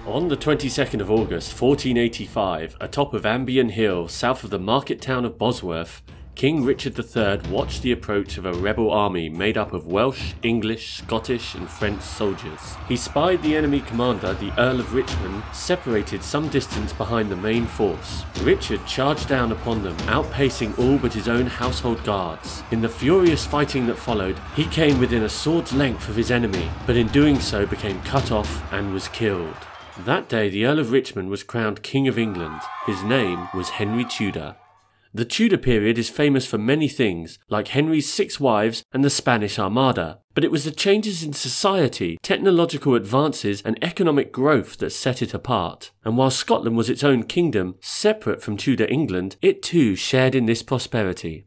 On the 22nd of August 1485, atop of Ambion Hill, south of the market town of Bosworth, King Richard III watched the approach of a rebel army made up of Welsh, English, Scottish and French soldiers. He spied the enemy commander, the Earl of Richmond, separated some distance behind the main force. Richard charged down upon them, outpacing all but his own household guards. In the furious fighting that followed, he came within a sword's length of his enemy, but in doing so became cut off and was killed. That day the Earl of Richmond was crowned King of England. His name was Henry Tudor. The Tudor period is famous for many things, like Henry's 6 wives and the Spanish Armada, but it was the changes in society, technological advances and economic growth that set it apart. And while Scotland was its own kingdom, separate from Tudor England, it too shared in this prosperity.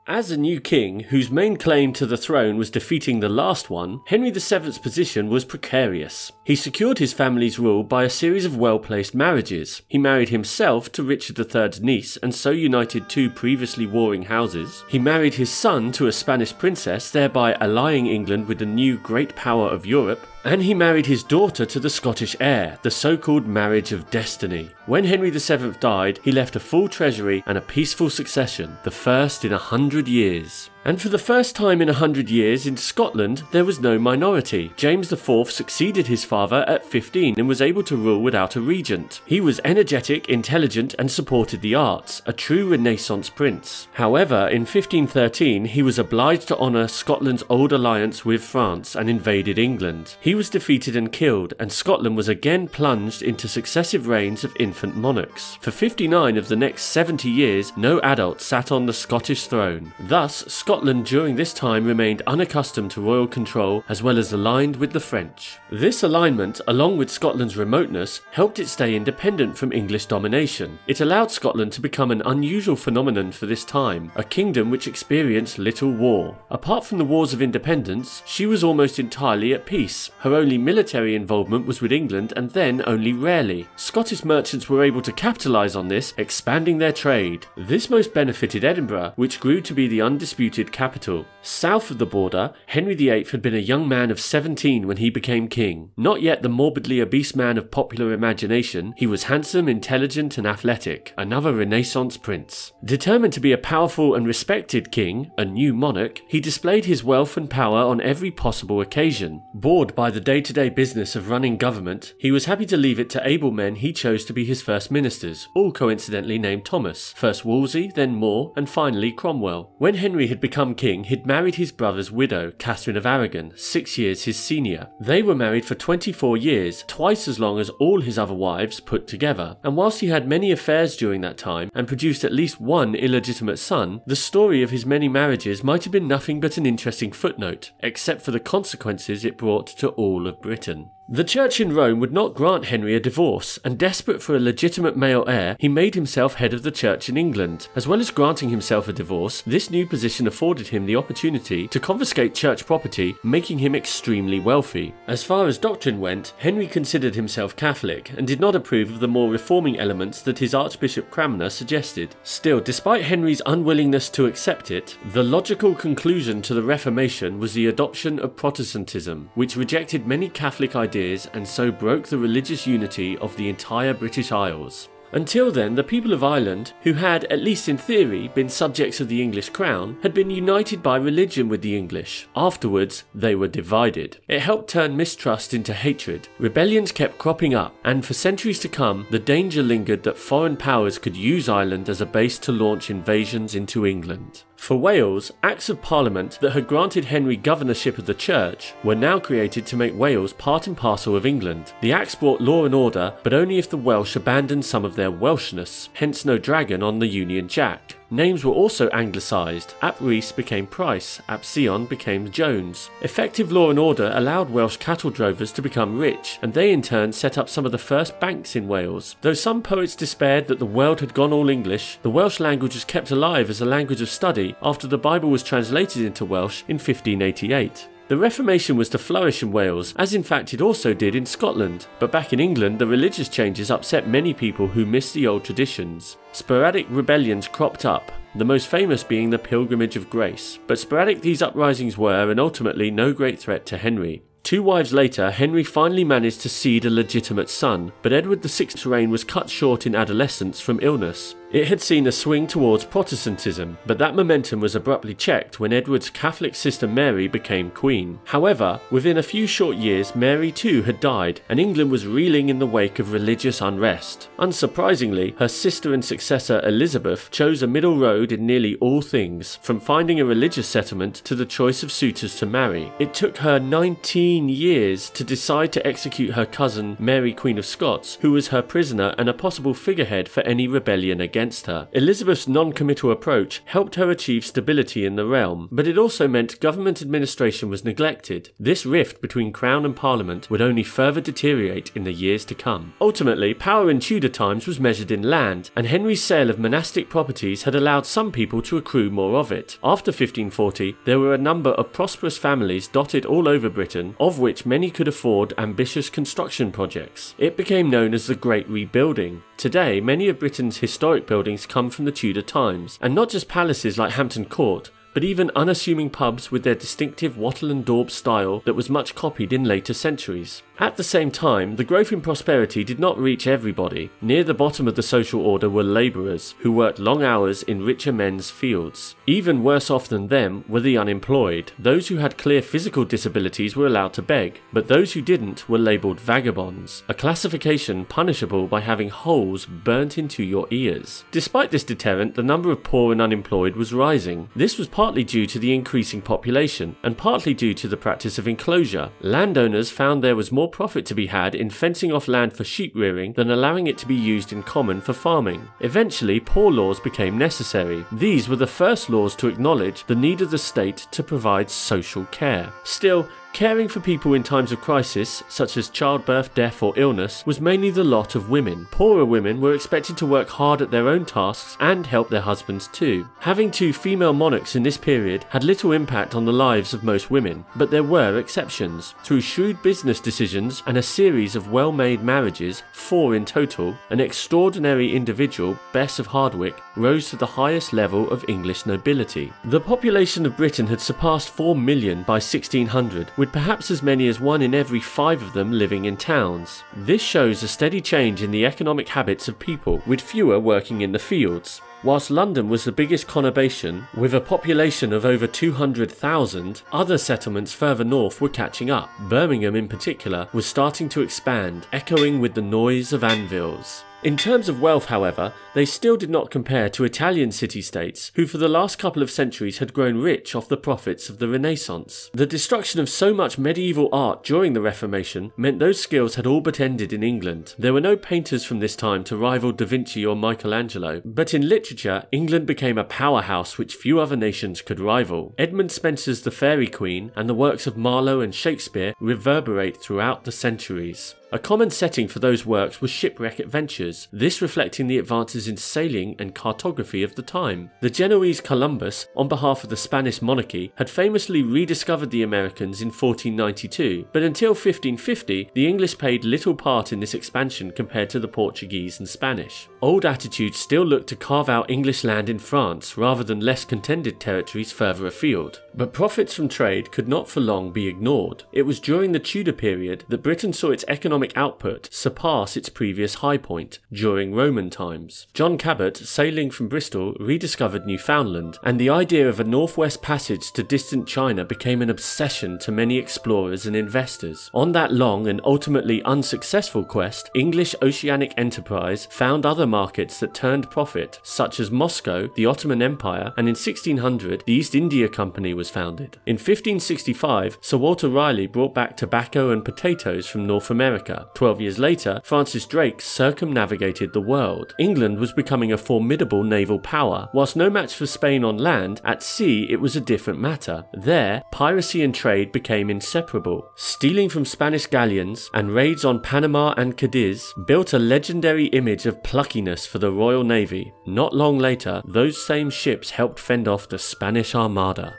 As a new king, whose main claim to the throne was defeating the last one, Henry VII's position was precarious. He secured his family's rule by a series of well-placed marriages. He married himself to Richard III's niece and so united 2 previously warring houses. He married his son to a Spanish princess, thereby allying England with the new great power of Europe. And he married his daughter to the Scottish heir, the so-called marriage of destiny. When Henry VII died, he left a full treasury and a peaceful succession, the first in 100 years. And for the first time in 100 years in Scotland, there was no minority. James IV succeeded his father at 15 and was able to rule without a regent. He was energetic, intelligent and supported the arts, a true Renaissance prince. However, in 1513 he was obliged to honour Scotland's old alliance with France and invaded England. He was defeated and killed, and Scotland was again plunged into successive reigns of infant monarchs. For 59 of the next 70 years, no adult sat on the Scottish throne. Thus, Scotland during this time remained unaccustomed to royal control as well as aligned with the French. This alignment, along with Scotland's remoteness, helped it stay independent from English domination. It allowed Scotland to become an unusual phenomenon for this time, a kingdom which experienced little war. Apart from the wars of independence, she was almost entirely at peace. Her only military involvement was with England and then only rarely. Scottish merchants were able to capitalise on this, expanding their trade. This most benefited Edinburgh, which grew to be the undisputed capital. South of the border, Henry VIII had been a young man of 17 when he became king. Not yet the morbidly obese man of popular imagination, he was handsome, intelligent and athletic, another Renaissance prince. Determined to be a powerful and respected king, a new monarch, he displayed his wealth and power on every possible occasion. Bored by the day-to-day business of running government, he was happy to leave it to able men he chose to be his first ministers, all coincidentally named Thomas, first Wolsey, then More, and finally Cromwell. When Henry had become king, he'd married his brother's widow, Catherine of Aragon, 6 years his senior. They were married for 24 years, twice as long as all his other wives put together. And whilst he had many affairs during that time and produced at least one illegitimate son, the story of his many marriages might have been nothing but an interesting footnote, except for the consequences it brought to all of Britain. The Church in Rome would not grant Henry a divorce, and desperate for a legitimate male heir, he made himself head of the Church in England. As well as granting himself a divorce, this new position afforded him the opportunity to confiscate church property, making him extremely wealthy. As far as doctrine went, Henry considered himself Catholic, and did not approve of the more reforming elements that his Archbishop Cranmer suggested. Still, despite Henry's unwillingness to accept it, the logical conclusion to the Reformation was the adoption of Protestantism, which rejected many Catholic ideas and so broke the religious unity of the entire British Isles. Until then, the people of Ireland, who had, at least in theory, been subjects of the English crown, had been united by religion with the English. Afterwards, they were divided. It helped turn mistrust into hatred. Rebellions kept cropping up, and for centuries to come, the danger lingered that foreign powers could use Ireland as a base to launch invasions into England. For Wales, Acts of Parliament that had granted Henry governorship of the Church were now created to make Wales part and parcel of England. The Acts brought law and order, but only if the Welsh abandoned some of their Welshness, hence no dragon on the Union Jack. Names were also anglicised. Ap Rhys became Price, Ap Sion became Jones. Effective law and order allowed Welsh cattle drovers to become rich, and they in turn set up some of the first banks in Wales. Though some poets despaired that the world had gone all English, the Welsh language was kept alive as a language of study after the Bible was translated into Welsh in 1588. The Reformation was to flourish in Wales, as in fact it also did in Scotland, but back in England the religious changes upset many people who missed the old traditions. Sporadic rebellions cropped up. the most famous being the Pilgrimage of Grace, but sporadic these uprisings were and ultimately no great threat to Henry. 2 wives later, Henry finally managed to seed a legitimate son, but Edward VI's reign was cut short in adolescence from illness. It had seen a swing towards Protestantism, but that momentum was abruptly checked when Edward's Catholic sister Mary became queen. However, within a few short years, Mary too had died, and England was reeling in the wake of religious unrest. Unsurprisingly, her sister and successor Elizabeth chose a middle road in nearly all things, from finding a religious settlement to the choice of suitors to marry. It took her 19 years to decide to execute her cousin Mary Queen of Scots, who was her prisoner and a possible figurehead for any rebellion against her. Elizabeth's non-committal approach helped her achieve stability in the realm, but it also meant government administration was neglected. This rift between Crown and Parliament would only further deteriorate in the years to come. Ultimately, power in Tudor times was measured in land, and Henry's sale of monastic properties had allowed some people to accrue more of it. After 1540, there were a number of prosperous families dotted all over Britain, of which many could afford ambitious construction projects. It became known as the Great Rebuilding. Today, many of Britain's historic buildings come from the Tudor times, and not just palaces like Hampton Court, but even unassuming pubs with their distinctive wattle and daub style that was much copied in later centuries. At the same time, the growth in prosperity did not reach everybody. Near the bottom of the social order were labourers, who worked long hours in richer men's fields. Even worse off than them were the unemployed. Those who had clear physical disabilities were allowed to beg, but those who didn't were labelled vagabonds, a classification punishable by having holes burnt into your ears. Despite this deterrent, the number of poor and unemployed was rising. This was partly due to the increasing population, and partly due to the practice of enclosure. Landowners found there was more profit to be had in fencing off land for sheep rearing than allowing it to be used in common for farming. Eventually, poor laws became necessary. These were the first laws to acknowledge the need of the state to provide social care. Still, caring for people in times of crisis, such as childbirth, death or illness, was mainly the lot of women. Poorer women were expected to work hard at their own tasks and help their husbands too. Having 2 female monarchs in this period had little impact on the lives of most women, but there were exceptions. Through shrewd business decisions and a series of well-made marriages, 4 in total, an extraordinary individual, Bess of Hardwicke, rose to the highest level of English nobility. The population of Britain had surpassed 4 million by 1600, with perhaps as many as 1 in every 5 of them living in towns. This shows a steady change in the economic habits of people, with fewer working in the fields. Whilst London was the biggest conurbation, with a population of over 200,000, other settlements further north were catching up. Birmingham in particular was starting to expand, echoing with the noise of anvils. In terms of wealth, however, they still did not compare to Italian city-states, who for the last couple of centuries had grown rich off the profits of the Renaissance. The destruction of so much medieval art during the Reformation meant those skills had all but ended in England. There were no painters from this time to rival Da Vinci or Michelangelo, but in literature, England became a powerhouse which few other nations could rival. Edmund Spenser's The Faerie Queen and the works of Marlowe and Shakespeare reverberate throughout the centuries. A common setting for those works was shipwreck adventures, this reflecting the advances in sailing and cartography of the time. The Genoese Columbus, on behalf of the Spanish monarchy, had famously rediscovered the Americans in 1492, but until 1550, the English played little part in this expansion compared to the Portuguese and Spanish. Old attitudes still looked to carve out English land in France rather than less contended territories further afield. But profits from trade could not for long be ignored. It was during the Tudor period that Britain saw its economic output surpass its previous high point, during Roman times. John Cabot, sailing from Bristol, rediscovered Newfoundland, and the idea of a northwest passage to distant China became an obsession to many explorers and investors. On that long and ultimately unsuccessful quest, English oceanic enterprise found other markets that turned profit, such as Moscow, the Ottoman Empire, and in 1600 the East India Company was founded. In 1565, Sir Walter Raleigh brought back tobacco and potatoes from North America. 12 years later, Francis Drake circumnavigated the world. England was becoming a formidable naval power. Whilst no match for Spain on land, at sea it was a different matter. There, piracy and trade became inseparable. Stealing from Spanish galleons and raids on Panama and Cadiz built a legendary image of pluckiness for the Royal Navy. Not long later, those same ships helped fend off the Spanish Armada.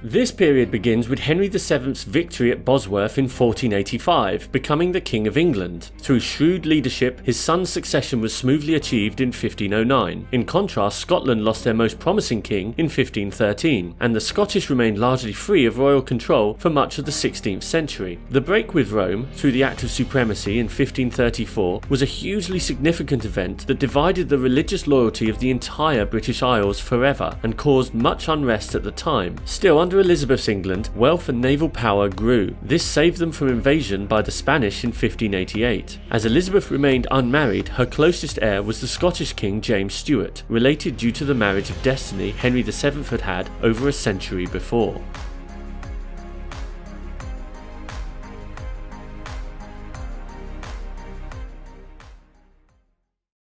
This period begins with Henry VII's victory at Bosworth in 1485, becoming the King of England. Through shrewd leadership, his son's succession was smoothly achieved in 1509. In contrast, Scotland lost their most promising king in 1513, and the Scottish remained largely free of royal control for much of the 16th century. The break with Rome, through the Act of Supremacy in 1534, was a hugely significant event that divided the religious loyalty of the entire British Isles forever, and caused much unrest at the time. Still, under Elizabeth's England, wealth and naval power grew. This saved them from invasion by the Spanish in 1588. As Elizabeth remained unmarried, her closest heir was the Scottish King James Stuart, related due to the marriage of destiny Henry VII had had over a century before.